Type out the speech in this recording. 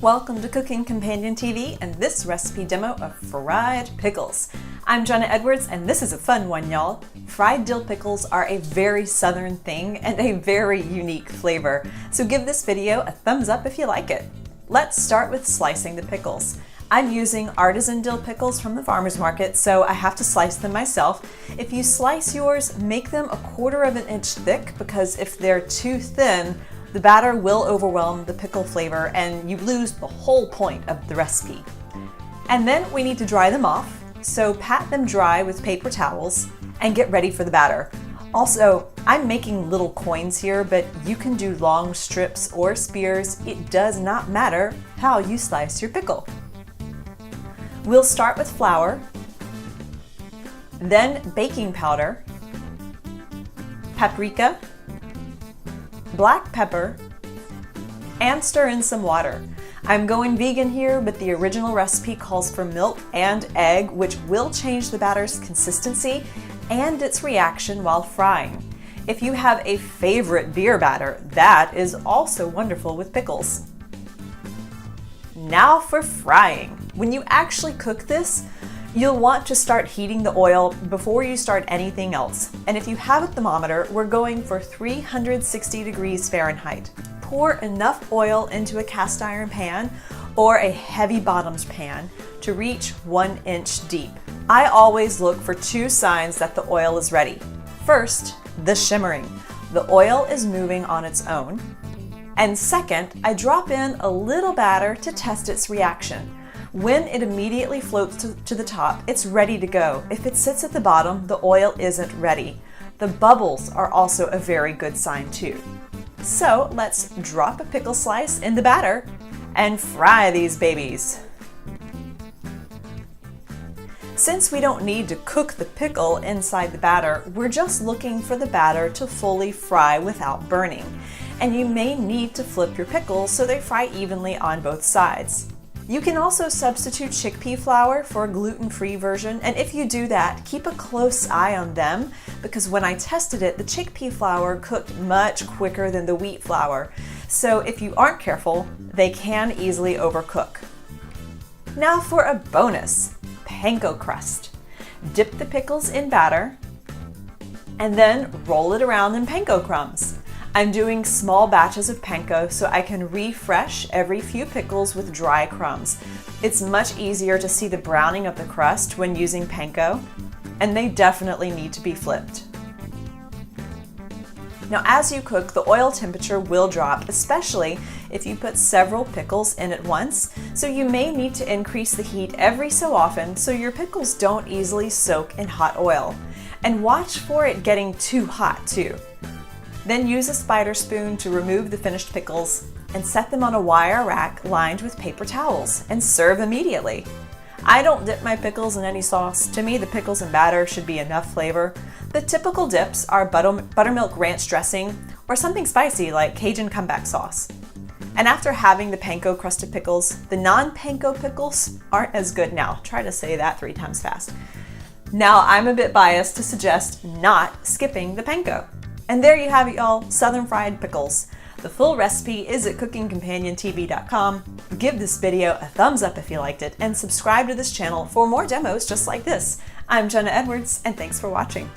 Welcome to Cooking Companion TV and this recipe demo of fried pickles. I'm Jenna Edwards and this is a fun one, y'all. Fried dill pickles are a very southern thing and a very unique flavor, so give this video a thumbs up if you like it. Let's start with slicing the pickles. I'm using artisan dill pickles from the farmer's market, so I have to slice them myself. If you slice yours, make them 1/4 inch thick, because if they're too thin, the batter will overwhelm the pickle flavor and you lose the whole point of the recipe. And then we need to dry them off, so pat them dry with paper towels and get ready for the batter. Also, I'm making little coins here, but you can do long strips or spears. It does not matter how you slice your pickle. We'll start with flour, then baking powder, paprika, black pepper, and stir in some water. I'm going vegan here, but the original recipe calls for milk and egg, which will change the batter's consistency and its reaction while frying. If you have a favorite beer batter, that is also wonderful with pickles. Now for frying. When you actually cook this, you'll want to start heating the oil before you start anything else. And if you have a thermometer, we're going for 360 degrees Fahrenheit. Pour enough oil into a cast iron pan or a heavy bottomed pan to reach 1 inch deep. I always look for 2 signs that the oil is ready. First, the shimmering. The oil is moving on its own. And second, I drop in a little batter to test its reaction. When it immediately floats to the top, it's ready to go. If it sits at the bottom, the oil isn't ready. The bubbles are also a very good sign too. So let's drop a pickle slice in the batter and fry these babies. Since we don't need to cook the pickle inside the batter, we're just looking for the batter to fully fry without burning. And you may need to flip your pickles so they fry evenly on both sides. You can also substitute chickpea flour for a gluten-free version, and if you do that, keep a close eye on them, because when I tested it, the chickpea flour cooked much quicker than the wheat flour. So if you aren't careful, they can easily overcook. Now for a bonus, panko crust. Dip the pickles in batter, and then roll it around in panko crumbs. I'm doing small batches of panko so I can refresh every few pickles with dry crumbs. It's much easier to see the browning of the crust when using panko, and they definitely need to be flipped. Now as you cook, the oil temperature will drop, especially if you put several pickles in at once, so you may need to increase the heat every so often so your pickles don't easily soak in hot oil. And watch for it getting too hot too. Then use a spider spoon to remove the finished pickles and set them on a wire rack lined with paper towels and serve immediately. I don't dip my pickles in any sauce. To me, the pickles and batter should be enough flavor. The typical dips are buttermilk ranch dressing or something spicy like Cajun comeback sauce. And after having the panko crusted pickles, the non-panko pickles aren't as good now. Try to say that 3 times fast. Now I'm a bit biased to suggest not skipping the panko. And there you have it, y'all, Southern fried pickles. The full recipe is at cookingcompaniontv.com. Give this video a thumbs up if you liked it, and subscribe to this channel for more demos just like this. I'm Jenna Edwards, and thanks for watching.